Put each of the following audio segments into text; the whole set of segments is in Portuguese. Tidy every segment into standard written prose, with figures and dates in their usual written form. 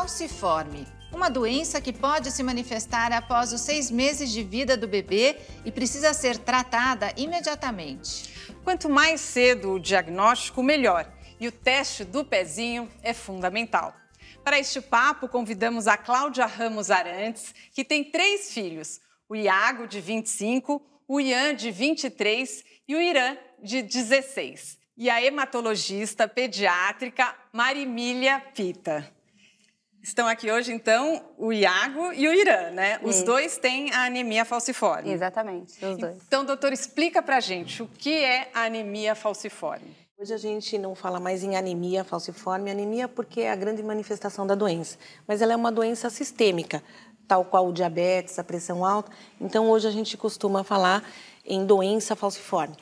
falciforme, uma doença que pode se manifestar após os 6 meses de vida do bebê e precisa ser tratada imediatamente. Quanto mais cedo o diagnóstico, melhor. E o teste do pezinho é fundamental. Para este papo, convidamos a Cláudia Ramos Arantes, que tem 3 filhos, o Iago, de 25, o Ian, de 23 e o Irã, de 16. E a hematologista pediátrica Marimília Pita. Estão aqui hoje, então, o Iago e o Irã, né? Os dois têm a anemia falciforme. Exatamente, os dois. Então, doutor, explica pra gente o que é a anemia falciforme. Hoje a gente não fala mais em anemia falciforme, anemia porque é a grande manifestação da doença, mas ela é uma doença sistêmica, tal qual o diabetes, a pressão alta. Então, hoje a gente costuma falar em doença falciforme.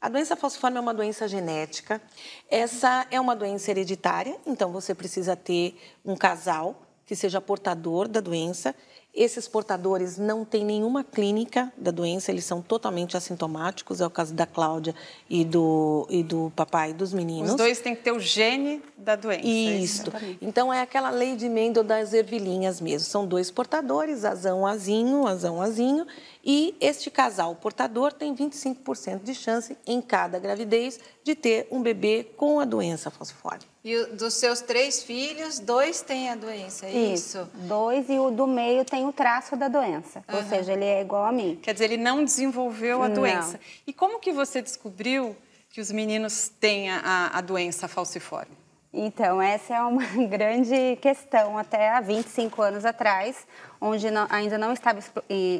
A doença falciforme é uma doença genética, essa é uma doença hereditária, então você precisa ter um casal que seja portador da doença. Esses portadores não têm nenhuma clínica da doença, eles são totalmente assintomáticos, é o caso da Cláudia e do papai dos meninos. Os dois têm que ter o gene da doença. Isso. Então, é aquela lei de Mendel das ervilhinhas mesmo. São 2 portadores, azão, azinho, e este casal portador tem 25% de chance em cada gravidez de ter um bebê com a doença falciforme. E dos seus 3 filhos, 2 têm a doença, é isso? 2 e o do meio tem o traço da doença, ou seja, ele é igual a mim. Quer dizer, ele não desenvolveu a doença. E como que você descobriu que os meninos têm a doença falciforme? Então, essa é uma grande questão. Até há 25 anos atrás, onde ainda não estava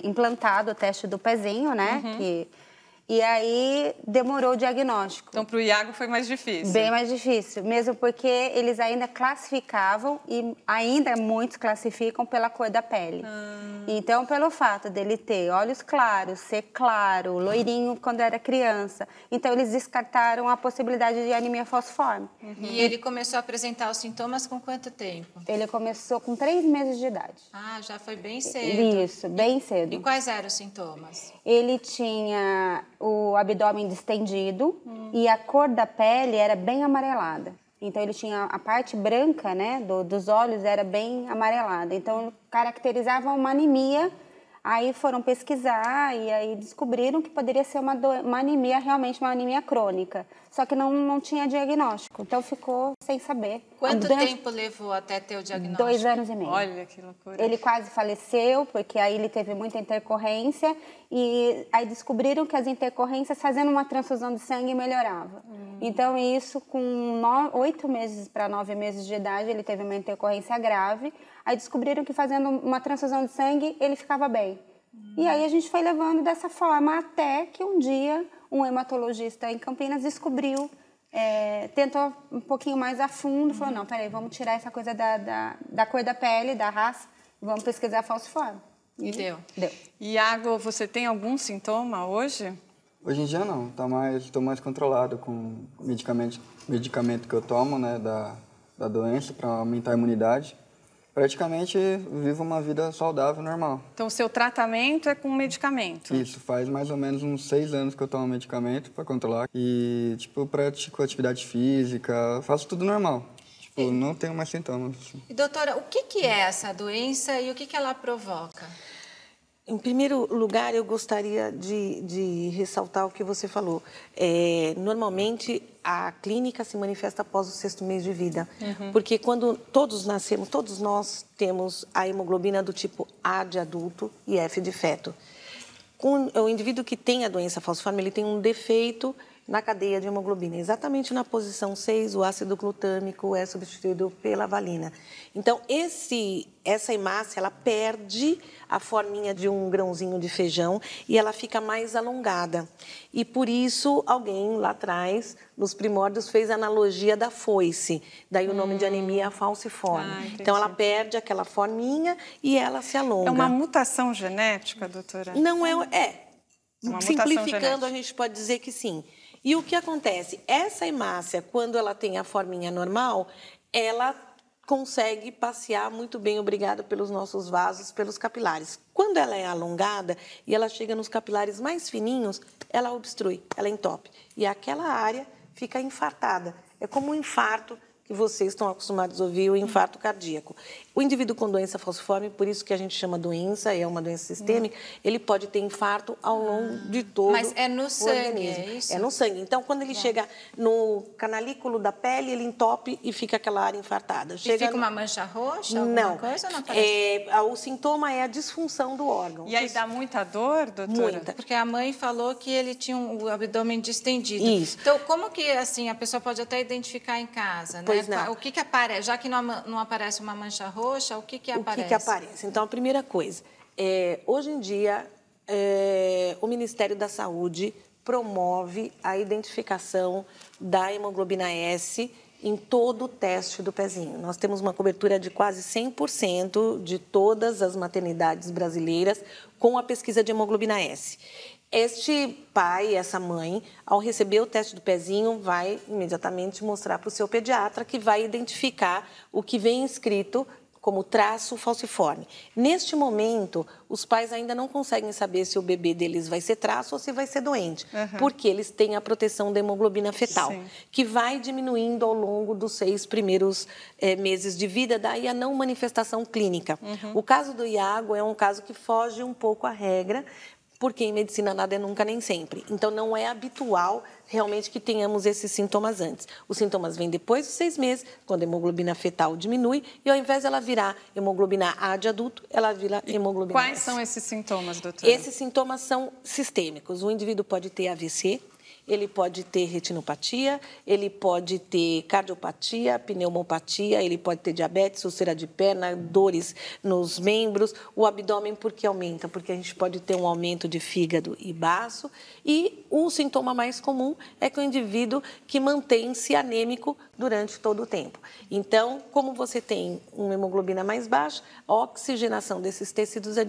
implantado o teste do pezinho, né? E aí demorou o diagnóstico. Então, para o Iago foi mais difícil. Bem mais difícil, mesmo porque eles ainda classificavam, e ainda muitos classificam pela cor da pele. Então, pelo fato dele ter olhos claros, ser claro, loirinho quando era criança, então eles descartaram a possibilidade de anemia falciforme. E ele começou a apresentar os sintomas com quanto tempo? Ele começou com 3 meses de idade. Ah, já foi bem cedo. Isso, bem cedo. E quais eram os sintomas? Ele tinha o abdômen distendido e a cor da pele era bem amarelada. Então, ele tinha a parte branca, né, dos olhos era bem amarelada. Então, caracterizava uma anemia. Aí foram pesquisar e aí descobriram que poderia ser uma anemia, realmente uma anemia crônica. Só que não tinha diagnóstico, então ficou sem saber. Quanto tempo levou até ter o diagnóstico? 2 anos e meio. Olha que loucura. Ele quase faleceu, porque aí ele teve muita intercorrência. E aí descobriram que as intercorrências, fazendo uma transfusão de sangue, melhorava. Então, isso com 8 meses para 9 meses de idade, ele teve uma intercorrência grave. Aí descobriram que fazendo uma transfusão de sangue, ele ficava bem. E aí a gente foi levando dessa forma até que um dia um hematologista em Campinas descobriu, tentou um pouquinho mais a fundo, falou, não, peraí, vamos tirar essa coisa da cor da pele, da raça, vamos pesquisar falciforme. E deu? Deu. Iago, você tem algum sintoma hoje? Hoje em dia não, estou mais controlado com o medicamento que eu tomo, né, da doença para aumentar a imunidade. Praticamente vivo uma vida saudável, normal. Então, o seu tratamento é com medicamento? Isso, faz mais ou menos uns 6 anos que eu tomo medicamento para controlar. E, pratico atividade física, faço tudo normal. Não tenho mais sintomas. Assim. E, doutora, o que é essa doença e o que ela provoca? Em primeiro lugar, eu gostaria de ressaltar o que você falou. Normalmente, a clínica se manifesta após o 6º mês de vida. Porque quando todos nascemos, todos nós temos a hemoglobina do tipo A de adulto e F de feto. O indivíduo que tem a doença falciforme, ele tem um defeito na cadeia de hemoglobina. Exatamente na posição 6, o ácido glutâmico é substituído pela valina. Então, essa hemácia, ela perde a forminha de um grãozinho de feijão e ela fica mais alongada. E por isso, alguém lá atrás, nos primórdios, fez a analogia da foice. Daí o nome de anemia falciforme. Então, ela perde aquela forminha e ela se alonga. É uma mutação genética, doutora? Não é... Uma Simplificando, a gente pode dizer que sim. E o que acontece? Essa hemácia, quando ela tem a forminha normal, ela consegue passear muito bem, obrigada pelos nossos vasos, pelos capilares. Quando ela é alongada e ela chega nos capilares mais fininhos, ela obstrui, ela entope. E aquela área fica infartada. É como um infarto que que vocês estão acostumados a ouvir, o infarto cardíaco. O indivíduo com doença falciforme, por isso que a gente chama doença, é uma doença sistêmica, ele pode ter infarto ao longo de todo Mas é no sangue, organismo. é isso? É no sangue. Então, quando ele chega no canalículo da pele, ele entope e fica aquela área infartada. E fica uma mancha roxa, alguma coisa ou não aparece? O sintoma é a disfunção do órgão. E aí dá muita dor, doutora? Muita. Porque a mãe falou que ele tinha o abdômen distendido. Isso. Então, como que, assim, a pessoa pode até identificar em casa, né? Pois não. O que aparece? Já que não aparece uma mancha roxa, o que aparece? O que aparece? Então, a primeira coisa, hoje em dia, o Ministério da Saúde promove a identificação da hemoglobina S em todo o teste do pezinho. Nós temos uma cobertura de quase 100% de todas as maternidades brasileiras com a pesquisa de hemoglobina S. Este pai, essa mãe, ao receber o teste do pezinho, vai imediatamente mostrar para o seu pediatra, que vai identificar o que vem escrito como traço falciforme. Neste momento, os pais ainda não conseguem saber se o bebê deles vai ser traço ou se vai ser doente, porque eles têm a proteção da hemoglobina fetal, que vai diminuindo ao longo dos 6 primeiros meses de vida, daí a não manifestação clínica. O caso do Iago é um caso que foge um pouco à regra, porque em medicina nada é nunca nem sempre. Então, não é habitual realmente que tenhamos esses sintomas antes. Os sintomas vêm depois dos 6 meses, quando a hemoglobina fetal diminui, e ao invés de ela virar hemoglobina A de adulto, ela vira hemoglobina S. Quais são esses sintomas, doutora? Esses sintomas são sistêmicos. O indivíduo pode ter AVC, ele pode ter retinopatia, ele pode ter cardiopatia, pneumopatia, ele pode ter diabetes, úlcera de perna, dores nos membros, o abdômen porque aumenta, porque a gente pode ter um aumento de fígado e baço. E o sintoma mais comum é que o indivíduo que mantém-se anêmico durante todo o tempo. Então, como você tem uma hemoglobina mais baixa, a oxigenação desses tecidos é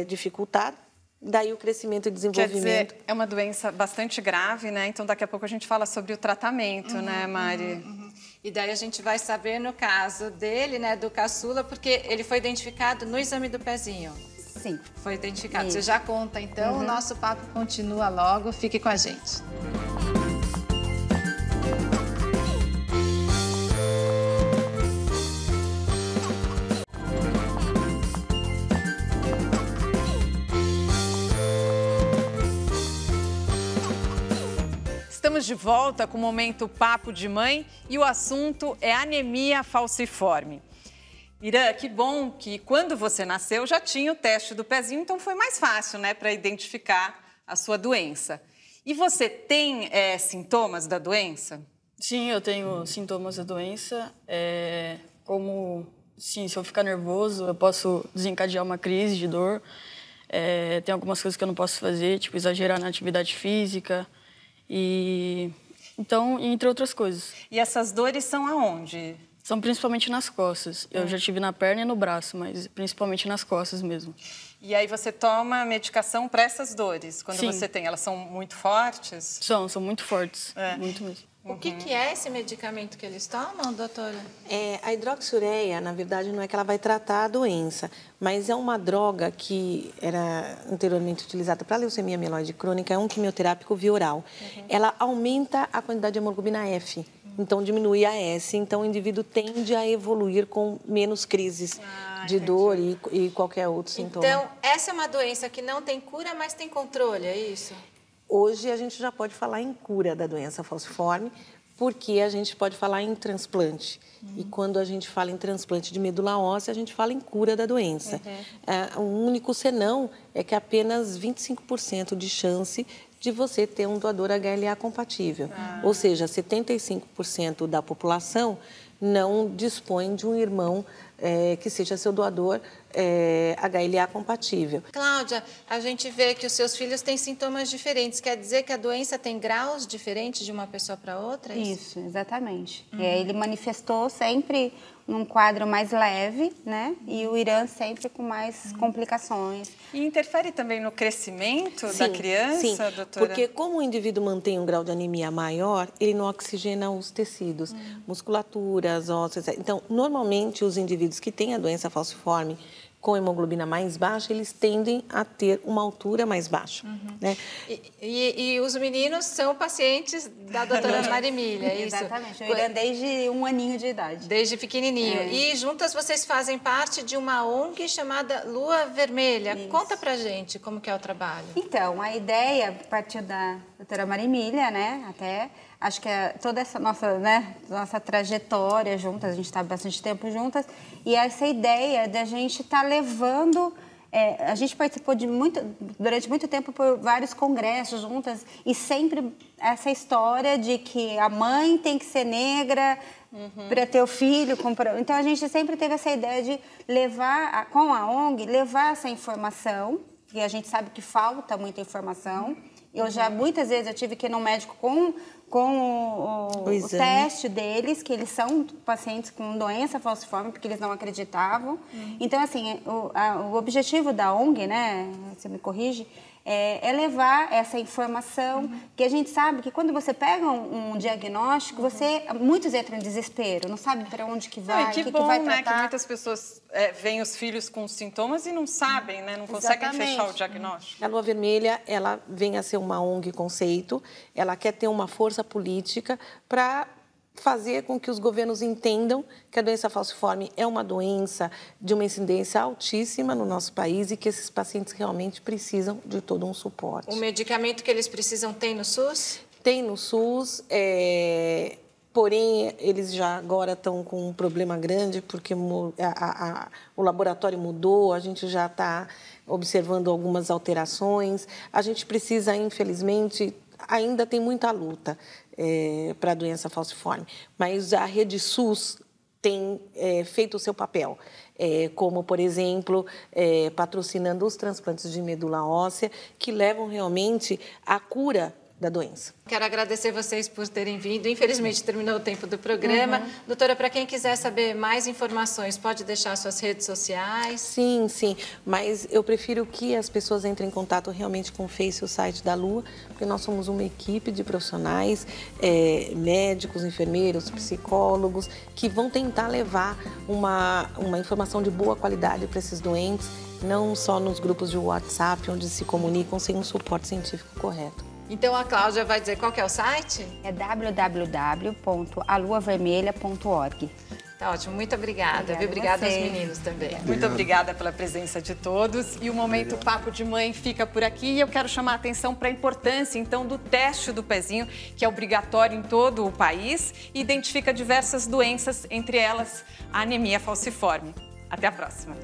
dificultada. Daí o crescimento e desenvolvimento. Quer dizer, é uma doença bastante grave, né? Então, daqui a pouco a gente fala sobre o tratamento, né, Mari? E daí a gente vai saber no caso dele, né, do caçula, porque ele foi identificado no exame do pezinho. Sim. Foi identificado. Isso. Você já conta, então, o nosso papo continua logo. Fique com a gente. Estamos de volta com o momento Papo de Mãe e o assunto é anemia falciforme. Irã, que bom que quando você nasceu já tinha o teste do pezinho, então foi mais fácil, né, para identificar a sua doença. E você tem sintomas da doença? Sim, eu tenho sintomas da doença, como, sim, se eu ficar nervoso, eu posso desencadear uma crise de dor. Tem algumas coisas que eu não posso fazer, tipo exagerar na atividade física. Então, entre outras coisas. E essas dores são aonde? São principalmente nas costas. Eu já tive na perna e no braço, mas principalmente nas costas mesmo. E aí você toma medicação para essas dores? Quando Sim. você tem, elas são muito fortes? São muito fortes, muito mesmo. O que é esse medicamento que eles tomam, doutora? A hidroxiureia, na verdade, não é que ela vai tratar a doença, mas é uma droga que era anteriormente utilizada para leucemia mieloide crônica, é um quimioterápico via oral. Ela aumenta a quantidade de hemoglobina F, então diminui a S, então o indivíduo tende a evoluir com menos crises de dor e qualquer outro sintoma. Então, essa é uma doença que não tem cura, mas tem controle, é isso? Hoje a gente já pode falar em cura da doença falciforme, porque a gente pode falar em transplante. E quando a gente fala em transplante de medula óssea, a gente fala em cura da doença. O único senão é que apenas 25% de chance de você ter um doador HLA compatível. Ou seja, 75% da população não dispõe de um irmão que seja seu doador HLA compatível. Cláudia, a gente vê que os seus filhos têm sintomas diferentes. Quer dizer que a doença tem graus diferentes de uma pessoa para outra? Isso, exatamente. Ele manifestou sempre num quadro mais leve, né? E o Irã sempre com mais complicações. E interfere também no crescimento da criança, sim, doutora? porque como o indivíduo mantém um grau de anemia maior, ele não oxigena os tecidos, musculaturas, ossos. Então, normalmente, os indivíduos que têm a doença falciforme, com hemoglobina mais baixa, eles tendem a ter uma altura mais baixa. Né? E os meninos são pacientes da doutora Marimília, é isso? Exatamente. O William desde 1 aninho de idade. Desde pequenininho. É. E juntas vocês fazem parte de uma ONG chamada Lua Vermelha. Isso. Conta pra gente como que é o trabalho. Então, a ideia partiu da doutora Marimília, né? Até acho que toda essa nossa trajetória juntas, a gente está bastante tempo juntas, e essa ideia da gente estar levando... a gente participou durante muito tempo por vários congressos juntas, e sempre essa história de que a mãe tem que ser negra para ter o filho. Então, a gente sempre teve essa ideia de levar, com a ONG, levar essa informação, e a gente sabe que falta muita informação. Muitas vezes eu tive que ir no médico com o teste deles, que eles são pacientes com doença falciforme, porque eles não acreditavam. Então, assim, o objetivo da ONG, né, você me corrige, é levar essa informação, que a gente sabe que quando você pega um diagnóstico, muitos entram em desespero, não sabe para onde que vai, que bom, vai tratar. Né, que muitas pessoas veem os filhos com sintomas e não sabem, né, não conseguem fechar o diagnóstico. A Lua Vermelha, ela vem a ser uma ONG conceito, ela quer ter uma força política para fazer com que os governos entendam que a doença falciforme é uma doença de uma incidência altíssima no nosso país e que esses pacientes realmente precisam de todo um suporte. O medicamento que eles precisam tem no SUS? Tem no SUS, porém eles já agora estão com um problema grande porque o laboratório mudou, a gente já está observando algumas alterações. A gente precisa, infelizmente, ainda tem muita luta para a doença falciforme, mas a rede SUS tem feito o seu papel, como, por exemplo, patrocinando os transplantes de medula óssea, que levam realmente à cura da doença. Quero agradecer vocês por terem vindo. Infelizmente, terminou o tempo do programa. Doutora, para quem quiser saber mais informações, pode deixar suas redes sociais? Sim, mas eu prefiro que as pessoas entrem em contato realmente com o Face, o site da Lua, porque nós somos uma equipe de profissionais, médicos, enfermeiros, psicólogos, que vão tentar levar uma informação de boa qualidade para esses doentes, não só nos grupos de WhatsApp, onde se comunicam sem um suporte científico correto. Então, a Cláudia vai dizer qual que é o site? É www.aluavermelha.org. Tá ótimo, muito obrigada. Obrigada aos meninos também. Muito obrigada pela presença de todos. E o Momento Papo de Mãe fica por aqui. E eu quero chamar a atenção para a importância, então, do teste do pezinho, que é obrigatório em todo o país e identifica diversas doenças, entre elas a anemia falciforme. Até a próxima.